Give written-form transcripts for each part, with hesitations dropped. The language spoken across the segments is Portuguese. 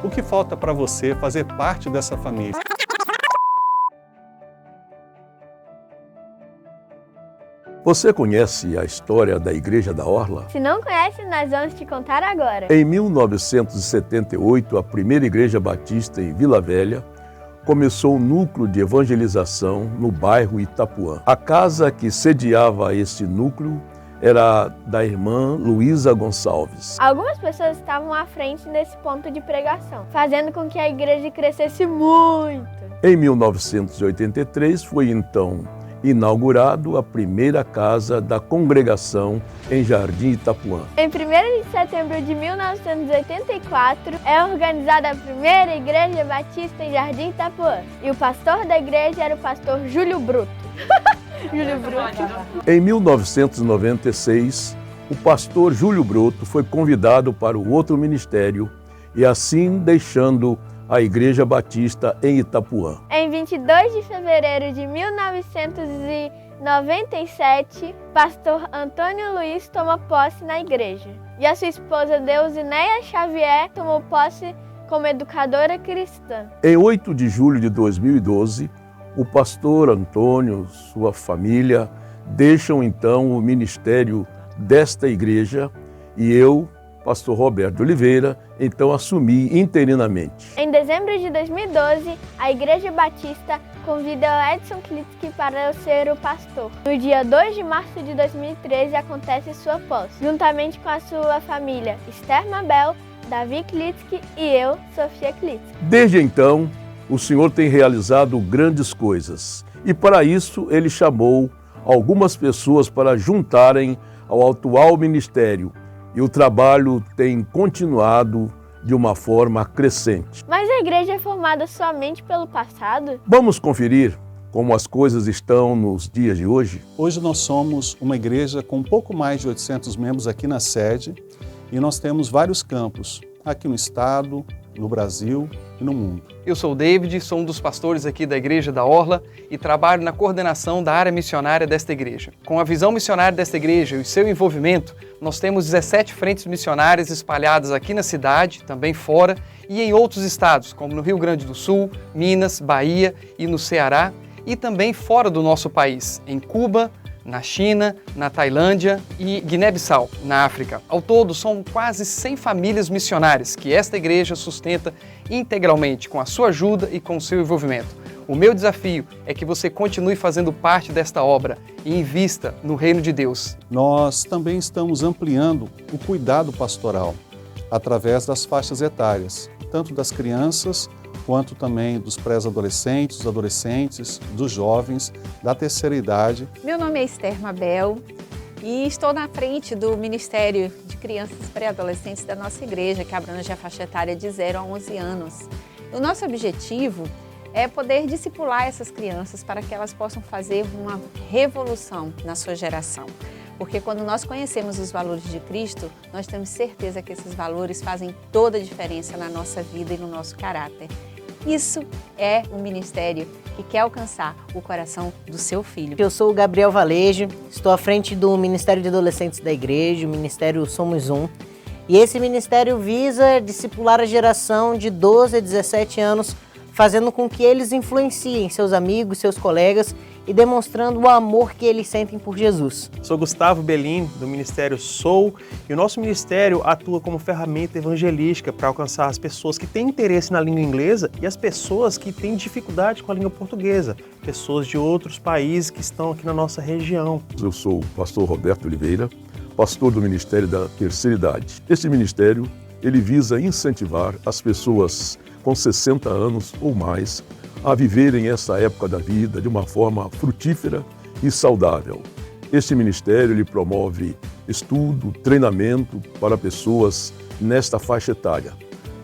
O que falta para você fazer parte dessa família? Você conhece a história da Igreja da Orla? Se não conhece, nós vamos te contar agora. Em 1978, a primeira Igreja Batista em Vila Velha começou um núcleo de evangelização no bairro Itapuã. A casa que sediava esse núcleo era da irmã Luísa Gonçalves. Algumas pessoas estavam à frente nesse ponto de pregação, fazendo com que a igreja crescesse muito. Em 1983, foi então inaugurado a primeira casa da congregação em Jardim Itapuã. Em 1º de setembro de 1984, é organizada a primeira igreja batista em Jardim Itapuã. E o pastor da igreja era o pastor Júlio Bruto. Júlio Bruto. Em 1996, o pastor Júlio Bruto foi convidado para o outro ministério e assim deixando a Igreja Batista em Itapuã. Em 22 de fevereiro de 1997, pastor Antônio Luiz toma posse na igreja. E a sua esposa Deusinéia Xavier tomou posse como educadora cristã. Em 8 de julho de 2012, o pastor Antônio, sua família, deixam então o ministério desta igreja e eu, pastor Roberto Oliveira, então assumi interinamente. Em dezembro de 2012, a Igreja Batista convida o Edson Klitzky para ser o pastor. No dia 2 de março de 2013 acontece sua posse, juntamente com a sua família, Esther Mabel, Davi Klitzky e eu, Sofia Klitzky. Desde então, o Senhor tem realizado grandes coisas e para isso ele chamou algumas pessoas para juntarem ao atual ministério. E o trabalho tem continuado de uma forma crescente. Mas a igreja é formada somente pelo passado? Vamos conferir como as coisas estão nos dias de hoje? Hoje nós somos uma igreja com um pouco mais de 800 membros aqui na sede e nós temos vários campos aqui no estado, no Brasil e no mundo. Eu sou o David, sou um dos pastores aqui da Igreja da Orla e trabalho na coordenação da área missionária desta igreja. Com a visão missionária desta igreja e o seu envolvimento, nós temos 17 frentes missionárias espalhadas aqui na cidade, também fora, e em outros estados, como no Rio Grande do Sul, Minas, Bahia e no Ceará, e também fora do nosso país, em Cuba, na China, na Tailândia e Guiné-Bissau, na África. Ao todo, são quase 100 famílias missionárias que esta igreja sustenta integralmente com a sua ajuda e com o seu envolvimento. O meu desafio é que você continue fazendo parte desta obra e invista no reino de Deus. Nós também estamos ampliando o cuidado pastoral através das faixas etárias, tanto das crianças quanto também dos pré-adolescentes, dos adolescentes, dos jovens, da terceira idade. Meu nome é Esther Mabel e estou na frente do Ministério de Crianças e Pré-Adolescentes da nossa igreja, que abrange a faixa etária de 0 a 11 anos. O nosso objetivo é poder discipular essas crianças para que elas possam fazer uma revolução na sua geração. Porque quando nós conhecemos os valores de Cristo, nós temos certeza que esses valores fazem toda a diferença na nossa vida e no nosso caráter. Isso é um ministério que quer alcançar o coração do seu filho. Eu sou o Gabriel Valejo, estou à frente do Ministério de Adolescentes da Igreja, o Ministério Somos Um. E esse ministério visa discipular a geração de 12 a 17 anos, fazendo com que eles influenciem seus amigos, seus colegas e demonstrando o amor que eles sentem por Jesus. Sou Gustavo Belim, do Ministério Sou, e o nosso ministério atua como ferramenta evangelística para alcançar as pessoas que têm interesse na língua inglesa e as pessoas que têm dificuldade com a língua portuguesa, pessoas de outros países que estão aqui na nossa região. Eu sou o pastor Roberto Oliveira, pastor do Ministério da Terceira Idade. Este ministério, ele visa incentivar as pessoas com 60 anos ou mais a viverem essa época da vida de uma forma frutífera e saudável. Este ministério ele promove estudo, treinamento para pessoas nesta faixa etária.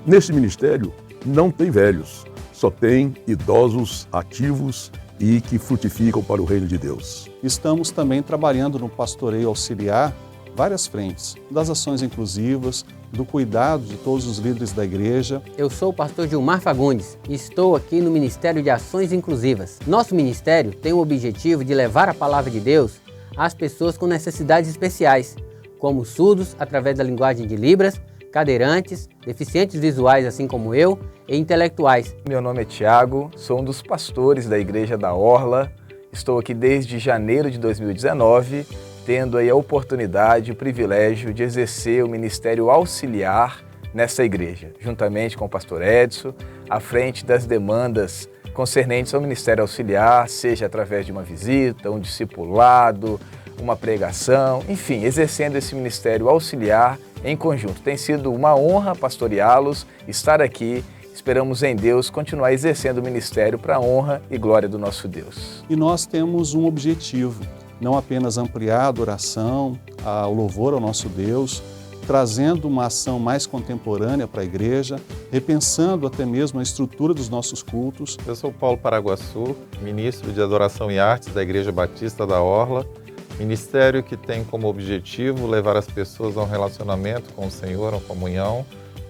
Neste ministério não tem velhos, só tem idosos ativos e que frutificam para o reino de Deus. Estamos também trabalhando no pastoreio auxiliar várias frentes, das ações inclusivas, do cuidado de todos os líderes da igreja. Eu sou o pastor Gilmar Fagundes e estou aqui no Ministério de Ações Inclusivas. Nosso ministério tem o objetivo de levar a palavra de Deus às pessoas com necessidades especiais, como surdos através da linguagem de Libras, cadeirantes, deficientes visuais assim como eu e intelectuais. Meu nome é Tiago, sou um dos pastores da Igreja da Orla. Estou aqui desde janeiro de 2019, tendo aí a oportunidade e o privilégio de exercer o ministério auxiliar nessa igreja, juntamente com o pastor Edson, à frente das demandas concernentes ao ministério auxiliar, seja através de uma visita, um discipulado, uma pregação, enfim, exercendo esse ministério auxiliar em conjunto. Tem sido uma honra pastoreá-los, estar aqui. Esperamos em Deus continuar exercendo o ministério para a honra e glória do nosso Deus. E nós temos um objetivo, não apenas ampliar a adoração, o louvor ao nosso Deus, trazendo uma ação mais contemporânea para a igreja, repensando até mesmo a estrutura dos nossos cultos. Eu sou Paulo Paraguaçu, ministro de Adoração e Artes da Igreja Batista da Orla, ministério que tem como objetivo levar as pessoas a um relacionamento com o Senhor, a comunhão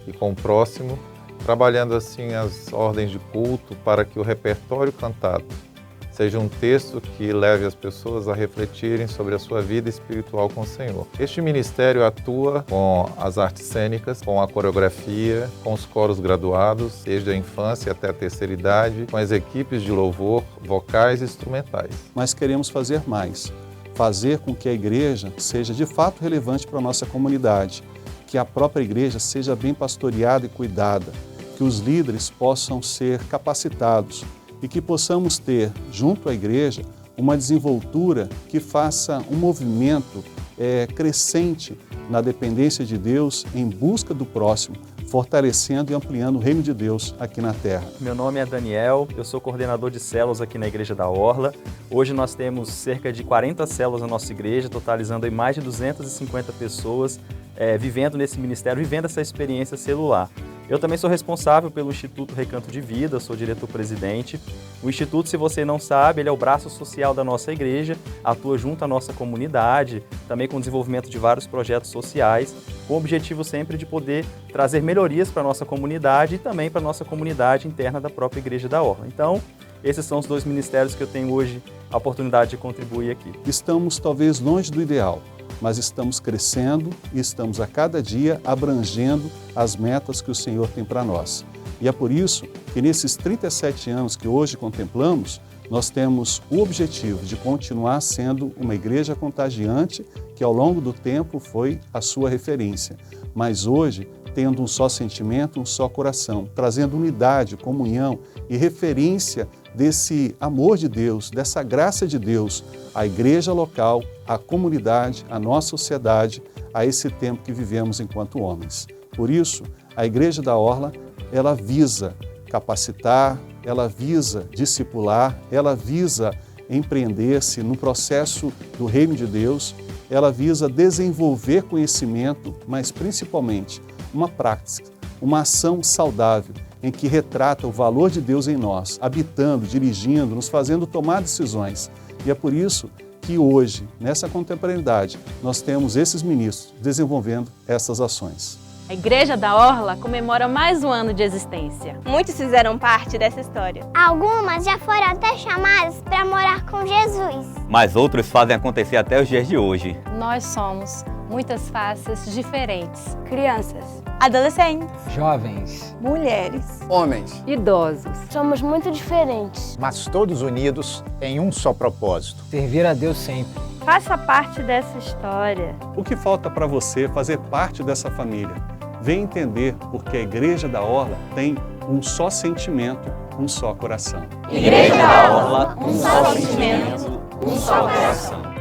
e com o próximo, trabalhando assim as ordens de culto para que o repertório cantado seja um texto que leve as pessoas a refletirem sobre a sua vida espiritual com o Senhor. Este ministério atua com as artes cênicas, com a coreografia, com os coros graduados, desde a infância até a terceira idade, com as equipes de louvor, vocais e instrumentais. Mas queremos fazer mais, fazer com que a igreja seja de fato relevante para a nossa comunidade, que a própria igreja seja bem pastoreada e cuidada, que os líderes possam ser capacitados, e que possamos ter, junto à igreja, uma desenvoltura que faça um movimento crescente na dependência de Deus em busca do próximo, fortalecendo e ampliando o reino de Deus aqui na terra. Meu nome é Daniel, eu sou coordenador de células aqui na Igreja da Orla. Hoje nós temos cerca de 40 células na nossa igreja, totalizando aí mais de 250 pessoas vivendo nesse ministério, vivendo essa experiência celular. Eu também sou responsável pelo Instituto Recanto de Vida, sou diretor-presidente. O Instituto, se você não sabe, ele é o braço social da nossa igreja, atua junto à nossa comunidade, também com o desenvolvimento de vários projetos sociais, com o objetivo sempre de poder trazer melhorias para a nossa comunidade e também para a nossa comunidade interna da própria Igreja da Orla. Então, esses são os dois ministérios que eu tenho hoje a oportunidade de contribuir aqui. Estamos talvez longe do ideal, mas estamos crescendo e estamos a cada dia abrangendo as metas que o Senhor tem para nós. E é por isso que nesses 37 anos que hoje contemplamos, nós temos o objetivo de continuar sendo uma igreja contagiante, que ao longo do tempo foi a sua referência, mas hoje tendo um só sentimento, um só coração, trazendo unidade, comunhão e referência desse amor de Deus, dessa graça de Deus, à igreja local, à comunidade, à nossa sociedade, a esse tempo que vivemos enquanto homens. Por isso, a Igreja da Orla, ela visa capacitar, ela visa discipular, ela visa empreender-se no processo do reino de Deus, ela visa desenvolver conhecimento, mas principalmente uma prática, uma ação saudável, em que retrata o valor de Deus em nós, habitando, dirigindo, nos fazendo tomar decisões. E é por isso que hoje, nessa contemporaneidade, nós temos esses ministros desenvolvendo essas ações. A Igreja da Orla comemora mais um ano de existência. Muitos fizeram parte dessa história. Algumas já foram até chamadas para morar com Jesus. Mas outros fazem acontecer até os dias de hoje. Nós somos muitas faces diferentes. Crianças, adolescentes, jovens, mulheres, homens, idosos. Somos muito diferentes, mas todos unidos em um só propósito: servir a Deus sempre. Faça parte dessa história. O que falta para você fazer parte dessa família? Vem entender porque a Igreja da Orla tem um só sentimento, um só coração. Igreja da Orla, um só sentimento, um só coração.